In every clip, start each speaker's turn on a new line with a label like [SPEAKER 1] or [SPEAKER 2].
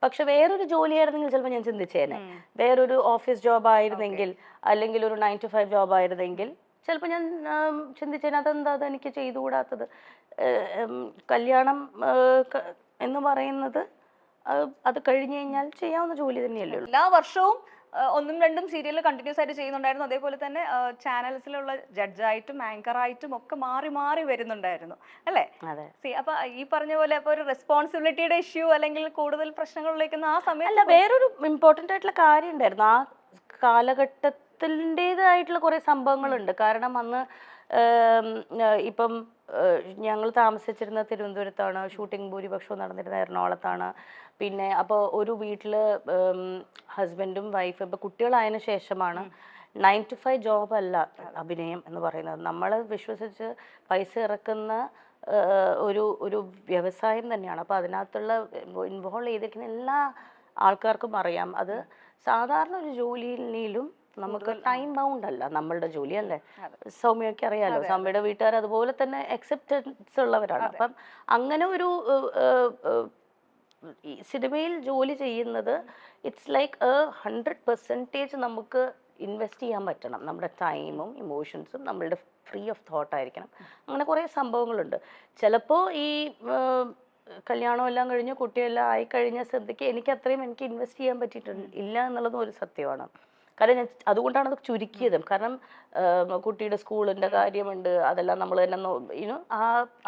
[SPEAKER 1] പക്ഷെ വേറൊരു ജോലിയായിരുന്നെങ്കിൽ ചിലപ്പോൾ ഞാൻ ചിന്തിച്ചേനെ. വേറൊരു ഓഫീസ് ജോബ് ആയിരുന്നെങ്കിൽ, അല്ലെങ്കിൽ ഒരു 9 to 5 ജോബ് ആയിരുന്നെങ്കിൽ ചിലപ്പോൾ ഞാൻ ചിന്തിച്ചേനെ അതെന്താ അതെനിക്ക് ചെയ്തുകൂടാത്തത്. കല്യാണം എന്ന് പറയുന്നത് അത് കഴിഞ്ഞു കഴിഞ്ഞാൽ ചെയ്യാവുന്ന ജോലി തന്നെയല്ലേ ഉള്ളൂ.
[SPEAKER 2] എല്ലാ വർഷവും ഒന്നും രണ്ടും സീരിയൽ കണ്ടിന്യൂസ് ആയിട്ട് ചെയ്യുന്നുണ്ടായിരുന്നു. അതേപോലെ തന്നെ ചാനൽസിലുള്ള ജഡ്ജായിട്ടും ആങ്കറായിട്ടും ഒക്കെ മാറി മാറി വരുന്നുണ്ടായിരുന്നു അല്ലേ? അപ്പൊ ഈ പറഞ്ഞ പോലെ അപ്പൊ ഒരു റെസ്പോൺസിബിലിറ്റിയുടെ ഇഷ്യൂ അല്ലെങ്കിൽ കൂടുതൽ പ്രശ്നങ്ങളിലേക്കൊന്നും ആ സമയം
[SPEAKER 1] അല്ല, വേറൊരു ഇമ്പോർട്ടൻ്റ് ആയിട്ടുള്ള കാര്യം ഉണ്ടായിരുന്നു. ആ കാലഘട്ടത്തിൻ്റെതായിട്ടുള്ള കുറേ സംഭവങ്ങളുണ്ട്. കാരണം അന്ന് ഇപ്പം ഞങ്ങൾ താമസിച്ചിരുന്ന തിരുവനന്തപുരത്താണ്, ഷൂട്ടിംഗ് ഭൂരിപക്ഷവും നടന്നിരുന്നത് എറണാകുളത്താണ്. പിന്നെ അപ്പോൾ ഒരു വീട്ടിൽ ഹസ്ബൻഡും വൈഫും ഇപ്പം കുട്ടികളായതിനു ശേഷമാണ് 9 to 5 ജോബ് അല്ല അഭിനയം എന്ന് പറയുന്നത്. നമ്മൾ വിശ്വസിച്ച് പൈസ ഇറക്കുന്ന ഒരു ഒരു വ്യവസായം തന്നെയാണ്. അപ്പോൾ അതിനകത്തുള്ള ഇൻവോൾവ് ചെയ്തിരിക്കുന്ന എല്ലാ ആൾക്കാർക്കും അറിയാം അത് സാധാരണ ഒരു ജോലിയിലും നമുക്ക് ടൈം ബൗണ്ട് അല്ല നമ്മളുടെ ജോലി അല്ലേ. സൗമ്യയ്ക്ക് അറിയാലോ, സൗമ്യയുടെ വീട്ടുകാർ അതുപോലെ തന്നെ അക്സെപ്റ്റൻസ് ഉള്ളവരാണ്. അപ്പം അങ്ങനെ ഒരു സിനിമയിൽ ജോലി ചെയ്യുന്നത് ഇറ്റ്സ് ലൈക്ക് 100% നമുക്ക് ഇൻവെസ്റ്റ് ചെയ്യാൻ പറ്റണം. നമ്മുടെ ടൈമും ഇമോഷൻസും നമ്മളുടെ ഫ്രീ ഓഫ് തോട്ട് ആയിരിക്കണം. അങ്ങനെ കുറേ സംഭവങ്ങളുണ്ട്. ചിലപ്പോൾ ഈ കല്യാണം എല്ലാം കഴിഞ്ഞ് കുട്ടിയെല്ലാം ആയിക്കഴിഞ്ഞ സ്ഥിതിക്ക് എനിക്ക് ഇൻവെസ്റ്റ് ചെയ്യാൻ ഇല്ല എന്നുള്ളതും ഒരു സത്യമാണ്. കാരണം ഞാൻ അതുകൊണ്ടാണ് അത് ചുരുക്കിയത്. കാരണം കുട്ടിയുടെ സ്കൂളിൻ്റെ കാര്യമുണ്ട്, അതെല്ലാം നമ്മൾ തന്നെ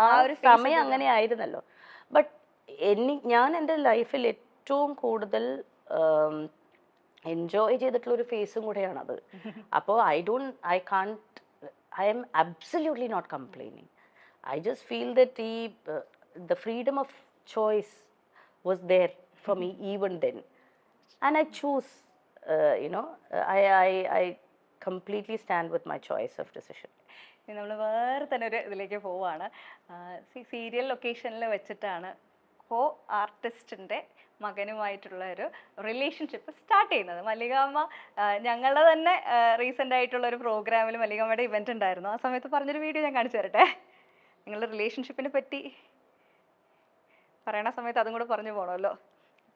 [SPEAKER 1] ആ ഒരു സമയം അങ്ങനെ ആയിരുന്നല്ലോ. ബട്ട് ഞാൻ എൻ്റെ ലൈഫിൽ ഏറ്റവും കൂടുതൽ എൻജോയ് ചെയ്തിട്ടുള്ള ഒരു ഫേസും കൂടെയാണത്. അപ്പോൾ I am absolutely not complaining. I just feel that the freedom of choice was there for me even then, and I choose. I completely stand with my choice of decision.
[SPEAKER 2] നമ്മൾ വേറെ തന്നെ ഒരു ഇതിലേക്ക് പോവാണ്. സീരിയൽ ലൊക്കേഷനിൽ വെച്ചിട്ടാണ് കോ ആർട്ടിസ്റ്റിൻ്റെ മകനുമായിട്ടുള്ള ഒരു relationship start ചെയ്യുന്നത്. മല്ലികാമ്മ ഞങ്ങളുടെ തന്നെ റീസെൻ്റ് ആയിട്ടുള്ള ഒരു പ്രോഗ്രാമിൽ മല്ലികാമ്മയുടെ ഇവൻ്റ് ഉണ്ടായിരുന്നു. ആ സമയത്ത് പറഞ്ഞൊരു വീഡിയോ ഞാൻ കാണിച്ചു തരട്ടെ. നിങ്ങളുടെ റിലേഷൻഷിപ്പിനെ പറ്റി പറയണ സമയത്ത് അതും കൂടെ പറഞ്ഞു പോകണമല്ലോ.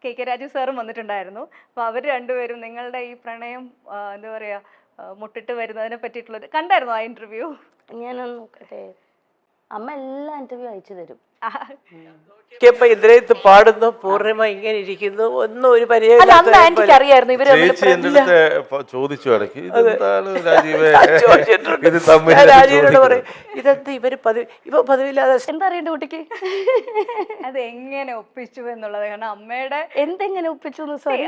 [SPEAKER 2] KK രാജു സാറും വന്നിട്ടുണ്ടായിരുന്നു. അപ്പോൾ അവർ രണ്ടുപേരും നിങ്ങളുടെ ഈ പ്രണയം എന്താ പറയുക മുട്ടിട്ട് വരുന്നതിനെ പറ്റിയിട്ടുള്ളത് കണ്ടായിരുന്നു ആ ഇൻ്റർവ്യൂ?
[SPEAKER 1] ഞാനൊന്ന് നോക്കട്ടെ. അമ്മ എല്ലാ ഇൻ്റർവ്യൂ അയച്ചു തരും.
[SPEAKER 3] ഇതിനകത്ത് പാടുന്നു പൂർണ്ണിമ ഇങ്ങനെ ഇരിക്കുന്നു ഒന്നും ഒരു
[SPEAKER 2] എനിക്കറിയായിരുന്നു ഇവര്
[SPEAKER 4] ചോദിച്ചു
[SPEAKER 3] രാജീവിനോട് പറയും ഇതെന്ത് ഇവര് പതിവില്ലാതെ
[SPEAKER 1] എന്താ അറിയണ്ട കുട്ടിക്ക്
[SPEAKER 2] അതെങ്ങനെ ഒപ്പിച്ചു എന്നുള്ളത്. കാരണം അമ്മയുടെ
[SPEAKER 1] എന്തെങ്ങനെ ഒപ്പിച്ചു സോറി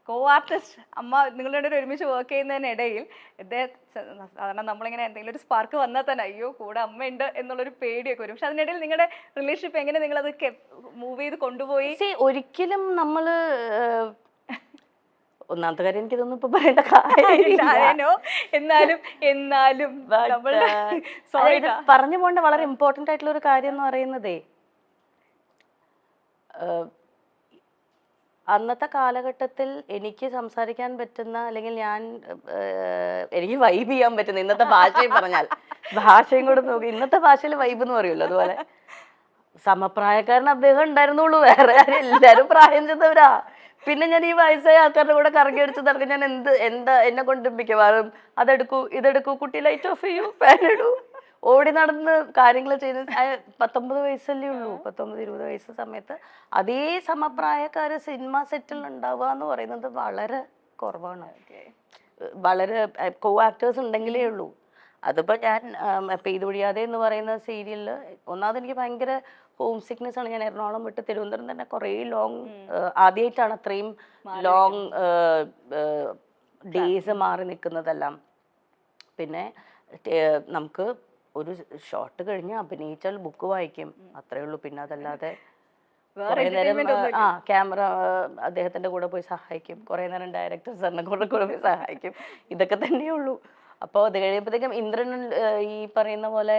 [SPEAKER 2] കോ ആർട്ടിസ്റ്റ് അമ്മ നിങ്ങളുടെ ഒരുമിച്ച് വർക്ക് ചെയ്യുന്നതിനിടയിൽ സാധാരണ നമ്മളിങ്ങനെ എന്തെങ്കിലും ഒരു സ്പാർക്ക് വന്നാൽ തന്നെ അയ്യോ കൂടെ അമ്മയുണ്ട് എന്നുള്ളൊരു പേടിയൊക്കെ വരും. പക്ഷെ അതിനിടയിൽ നിങ്ങളുടെ റിലേഷൻഷിപ്പ് എങ്ങനെ നിങ്ങളത് മൂവ് ചെയ്ത് കൊണ്ടുപോയി?
[SPEAKER 1] ഒരിക്കലും നമ്മള് ഒന്നാമത്തെ കാര്യം എനിക്കിതൊന്നും ഇപ്പൊ പറയേണ്ട കാര്യമോ.
[SPEAKER 2] എന്നാലും
[SPEAKER 1] പറഞ്ഞു പോകേണ്ട വളരെ ഇമ്പോർട്ടൻ്റ് ആയിട്ടുള്ള ഒരു കാര്യം എന്ന് പറയുന്നതേ അന്നത്തെ കാലഘട്ടത്തിൽ എനിക്ക് സംസാരിക്കാൻ പറ്റുന്ന അല്ലെങ്കിൽ എനിക്ക് വൈബ് ചെയ്യാൻ പറ്റുന്ന ഇന്നത്തെ ഭാഷയും പറഞ്ഞാൽ ഭാഷയും കൂടെ നോക്കി ഇന്നത്തെ ഭാഷയിൽ വൈബ് എന്ന് പറയുമല്ലോ അതുപോലെ സമപ്രായക്കാരൻ അദ്ദേഹം ഉണ്ടായിരുന്നുള്ളൂ. വേറെ എല്ലാവരും പ്രായം ചെന്നവരാ. പിന്നെ ഞാൻ ഈ വയസ്സായ ആൾക്കാരുടെ കൂടെ കറങ്ങി അടിച്ച് നടക്കും. ഞാൻ എന്നെ കൊണ്ടിപ്പിക്കും ഇതെടുക്കൂ കുട്ടി ലൈറ്റ് ഓഫ് ചെയ്യൂ ഫാൻ ഇടൂ ഓടി നടന്ന് കാര്യങ്ങൾ ചെയ്ത് 19 വയസ്സല്ലേ ഉള്ളൂ. 19-20 വയസ്സ് സമയത്ത് അതേ സമപ്രായക്കാര് സിനിമ സെറ്റിൽ ഉണ്ടാവുക എന്ന് പറയുന്നത് വളരെ കുറവാണ്. വളരെ കോ ആക്ടേഴ്സ് ഉണ്ടെങ്കിലേ ഉള്ളൂ. അതിപ്പോൾ ഞാൻ പെയ്തൊഴിയാതെ എന്ന് പറയുന്ന സീരിയലിൽ ഒന്നാമത് എനിക്ക് ഭയങ്കര ഹോം സിക്നെസ് ആണ്. ഞാൻ എറണാകുളം വിട്ട് തിരുവനന്തപുരം തന്നെ കുറേ ലോങ് ആദ്യമായിട്ടാണ് അത്രയും ലോങ് ഡേയ്സ് മാറി നിൽക്കുന്നതെല്ലാം. പിന്നെ നമുക്ക് ഒരു ഷോട്ട് കഴിഞ്ഞ് അഭിനയിച്ചാൽ ബുക്ക് വായിക്കും അത്രേ ഉള്ളൂ. പിന്നെ അതല്ലാതെ കുറേ നേരം ക്യാമറ അദ്ദേഹത്തിൻ്റെ കൂടെ പോയി സഹായിക്കും, കുറേ നേരം ഡയറക്ടർ സാറിനെ കൂടെ പോയി സഹായിക്കും, ഇതൊക്കെ തന്നെയുള്ളൂ. അപ്പോൾ അത് കഴിയുമ്പോഴത്തേക്കും ഇന്ദ്രൻ ഈ പറയുന്ന പോലെ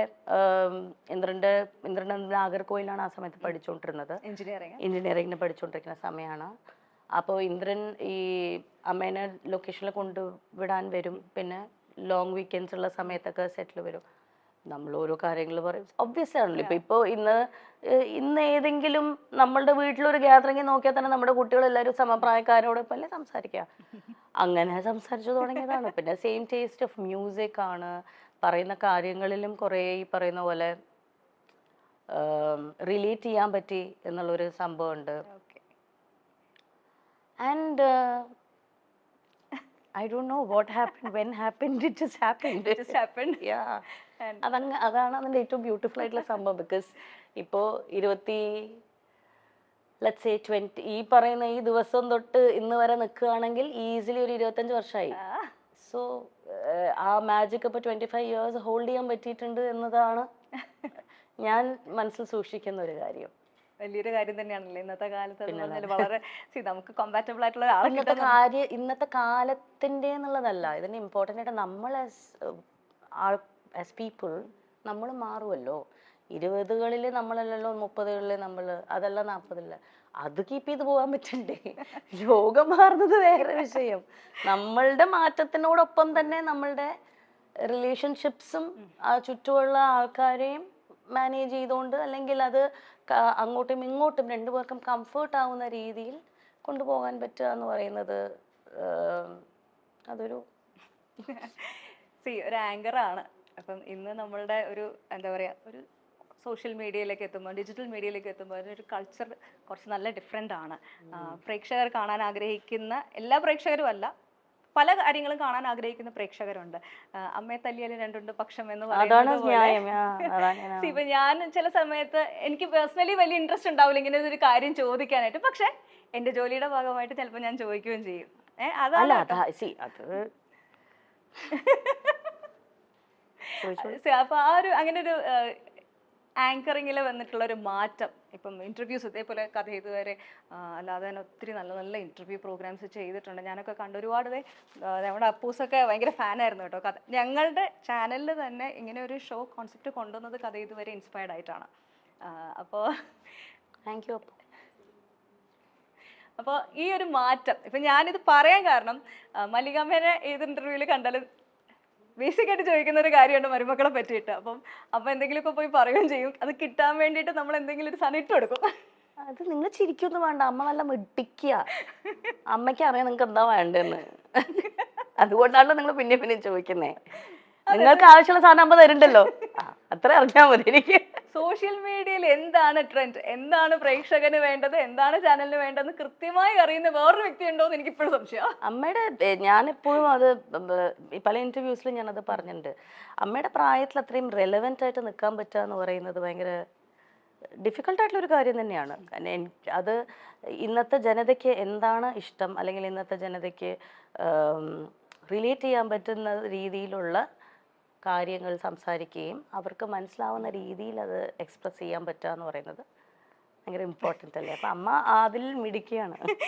[SPEAKER 1] ഇന്ദ്രൻ നാഗർകോയിലാണ് ആ സമയത്ത് പഠിച്ചുകൊണ്ടിരുന്നത്. എഞ്ചിനീയറിങ്ങിന് പഠിച്ചുകൊണ്ടിരിക്കുന്ന സമയമാണ്. അപ്പോൾ ഇന്ദ്രൻ ഈ അമ്മേനെ ലൊക്കേഷനിൽ കൊണ്ടുവിടാൻ വരും. പിന്നെ ലോങ് വീക്കെൻഡ്സ് ഉള്ള സമയത്തൊക്കെ സെറ്റിൽ വരും. നമ്മൾ ഓരോ കാര്യങ്ങൾ പറയും, ഒബ്വിയസ് ആണല്ലോ. ഇപ്പൊ ഇന്ന് ഏതെങ്കിലും നമ്മളുടെ വീട്ടിലൊരു ഗ്യാതറിംഗ് നോക്കിയാൽ തന്നെ നമ്മുടെ കുട്ടികളെല്ലാവരും സമപ്രായക്കാരോടൊപ്പം അല്ലേ സംസാരിക്കുക. അങ്ങനെ സംസാരിച്ചു തുടങ്ങിയതാണ്. പിന്നെ സെയിം ടേസ്റ്റ് ഓഫ് മ്യൂസിക് ആണ്. പറയുന്ന കാര്യങ്ങളിലും കുറേ ഈ പറയുന്ന പോലെ റിലേറ്റ് ചെയ്യാൻ പറ്റി എന്നുള്ളൊരു സംഭവമുണ്ട്.
[SPEAKER 2] Okay.
[SPEAKER 1] And I don't know what happened, when happened, it just happened.
[SPEAKER 2] It just happened.
[SPEAKER 1] Yeah.
[SPEAKER 2] And
[SPEAKER 1] അതാണ് അതിൻ്റെ ഏറ്റവും ബ്യൂട്ടിഫുൾ ആയിട്ടുള്ള സംഭവം. ബിക്കോസ് ഇപ്പോൾ ലെറ്റ്സ് സേ 20 ഈ പറയുന്ന ഈ ദിവസം തൊട്ട് ഇന്ന് വരെ നിൽക്കുകയാണെങ്കിൽ ഈസിലി ഒരു 25 വർഷമായി. സോ ആ മാജിക് ഇപ്പോൾ 25 ഇയേഴ്സ് ഹോൾഡ് ചെയ്യാൻ പറ്റിയിട്ടുണ്ട് എന്നതാണ് ഞാൻ മനസ്സിൽ സൂക്ഷിക്കുന്ന ഒരു കാര്യം.
[SPEAKER 2] വലിയൊരു കാര്യം തന്നെയാണല്ലോ ഇന്നത്തെ കാലത്ത്. എന്ന് പറഞ്ഞാൽ വളരെ നമുക്ക് കമ്പാറ്റബിൾ ആയിട്ടുള്ള ആളെ
[SPEAKER 1] ഇന്നത്തെ കാലത്തിന്റെ എന്നുള്ളതല്ല, ഇതിന് ഇമ്പോർട്ടൻ്റ് ആയിട്ട് നമ്മൾ ആസ് പീപ്പിൾ നമ്മൾ മാറുമല്ലോ. 20കളിൽ നമ്മളല്ലല്ലോ 30കളിൽ നമ്മൾ, അതല്ല 40കളിൽ. അത് കീപ്പ് ചെയ്ത് പോകാൻ പറ്റണ്ടേ? ലോകം മാറുന്നത് വേറെ വിഷയം. നമ്മളുടെ മാറ്റത്തിനോടൊപ്പം തന്നെ നമ്മളുടെ റിലേഷൻഷിപ്സും ആ ചുറ്റുമുള്ള ആൾക്കാരെയും മാനേജ് ചെയ്തുകൊണ്ട്, അല്ലെങ്കിൽ അത് അങ്ങോട്ടും ഇങ്ങോട്ടും രണ്ടുപേർക്കും കംഫേർട്ട് ആവുന്ന രീതിയിൽ കൊണ്ടുപോകാൻ പറ്റുക എന്ന് പറയുന്നത് അതൊരു
[SPEAKER 2] ഒരു ആങ്കറാണ്. അപ്പം ഇന്ന് നമ്മളുടെ ഒരു എന്താ പറയുക, ഒരു സോഷ്യൽ മീഡിയയിലേക്ക് എത്തുമ്പോൾ, ഡിജിറ്റൽ മീഡിയയിലേക്ക് എത്തുമ്പോൾ അതിനൊരു കൾച്ചർ കുറച്ച് നല്ല ഡിഫറെൻ്റ് ആണ്. പ്രേക്ഷകർ കാണാൻ ആഗ്രഹിക്കുന്ന എല്ലാ പ്രേക്ഷകരും അല്ല, പല കാര്യങ്ങളും കാണാൻ ആഗ്രഹിക്കുന്ന പ്രേക്ഷകരുണ്ട്. അമ്മയെ തല്ലിയാലും രണ്ടുണ്ട് പക്ഷം എന്ന് പറയുന്നത് പോലെ ഇപ്പൊ ഞാൻ ചില സമയത്ത് എനിക്ക് പേഴ്സണലി വലിയ ഇൻട്രസ്റ്റ് ഉണ്ടാവില്ല ഇങ്ങനെ ഒരു കാര്യം ചോദിക്കാനായിട്ട്, പക്ഷെ എന്റെ ജോലിയുടെ ഭാഗമായിട്ട് ചിലപ്പോൾ ഞാൻ ചോദിക്കുകയും ചെയ്യും. അപ്പൊ ആ ഒരു അങ്ങനെ ഒരു ആങ്കറിങ്ങിൽ വന്നിട്ടുള്ള ഒരു മാറ്റം, ഇപ്പം ഇൻ്റർവ്യൂസ് ഇതേപോലെ കഥ ചെയ്തുവരെ അല്ലാതെ തന്നെ ഒത്തിരി നല്ല നല്ല ഇൻ്റർവ്യൂ പ്രോഗ്രാംസ് ചെയ്തിട്ടുണ്ട്. ഞാനൊക്കെ കണ്ട് ഒരുപാട് നമ്മുടെ അപ്പൂസൊക്കെ ഭയങ്കര ഫാനായിരുന്നു കേട്ടോ. കഥ ഞങ്ങളുടെ ചാനലിൽ തന്നെ ഇങ്ങനെ ഒരു ഷോ കോൺസെപ്റ്റ് കൊണ്ടുവന്നത് കഥ ഇതുവരെ ഇൻസ്പയർഡ് ആയിട്ടാണ്. അപ്പോൾ
[SPEAKER 1] താങ്ക് യു.
[SPEAKER 2] അപ്പോൾ ഈ ഒരു മാറ്റം ഇപ്പം ഞാനിത് പറയാൻ കാരണം, മല്ലികാമ്മേനെ ഏത് ഇൻ്റർവ്യൂവിൽ കണ്ടാലും ബേസിക് ആയിട്ട് ചോദിക്കുന്ന ഒരു കാര്യമുണ്ട് മരുമക്കളെ പറ്റിയിട്ട്. അപ്പം എന്തെങ്കിലുമൊക്കെ പോയി പറയുകയും ചെയ്യും. അത് കിട്ടാൻ വേണ്ടിയിട്ട് നമ്മൾ എന്തെങ്കിലും ഒരു സാധനം ഇട്ട് കൊടുക്കും.
[SPEAKER 1] അത് നിങ്ങൾ ചിരിക്കൊന്നും വേണ്ട, അമ്മ നല്ല മിടിക്കുക. അമ്മയ്ക്ക് അറിയാം നിങ്ങൾക്ക് എന്താ വേണ്ടെന്ന്. അതുകൊണ്ടാണല്ലോ നിങ്ങൾ പിന്നെ പിന്നെ ചോദിക്കുന്നേ. നിങ്ങൾക്ക് ആവശ്യമുള്ള സാധനം അമ്മ തരുന്നുണ്ടല്ലോ, അത്ര അറിഞ്ഞാൽ മതി. എനിക്ക്
[SPEAKER 2] സോഷ്യൽ മീഡിയയിൽ എന്താണ് ട്രെൻഡ്, എന്താണ് പ്രേക്ഷകന് വേണ്ടത്, എന്താണ് ചാനലിന് വേണ്ടതെന്ന് കൃത്യമായി അറിയുന്ന വേറൊരു വ്യക്തി ഉണ്ടോ എന്ന് എനിക്ക് ഇപ്പോഴും സംശയം.
[SPEAKER 1] അമ്മയുടെ ഞാനെപ്പോഴും അത് പല ഇന്റർവ്യൂസിലും ഞാനത് പറഞ്ഞിട്ടുണ്ട്. അമ്മയുടെ പ്രായത്തിൽ അത്രയും റെലവെന്റ് ആയിട്ട് നിൽക്കാൻ പറ്റുക എന്ന് പറയുന്നത് ഭയങ്കര ഡിഫിക്കൽട്ടായിട്ടുള്ളൊരു കാര്യം തന്നെയാണ്. അത് ഇന്നത്തെ ജനതയ്ക്ക് എന്താണ് ഇഷ്ടം, അല്ലെങ്കിൽ ഇന്നത്തെ ജനതയ്ക്ക് റിലേറ്റ് ചെയ്യാൻ പറ്റുന്ന രീതിയിലുള്ള കാര്യങ്ങൾ സംസാരിക്കുകയും അവർക്ക് മനസ്സിലാവുന്ന രീതിയിൽ അത് എക്സ്പ്രസ് ചെയ്യാൻ പറ്റുക എന്ന് പറയുന്നത് ഭയങ്കര ഇമ്പോർട്ടൻ്റ് അല്ലേ. അപ്പം അമ്മ അതിൽ മിടിക്കുകയാണ്.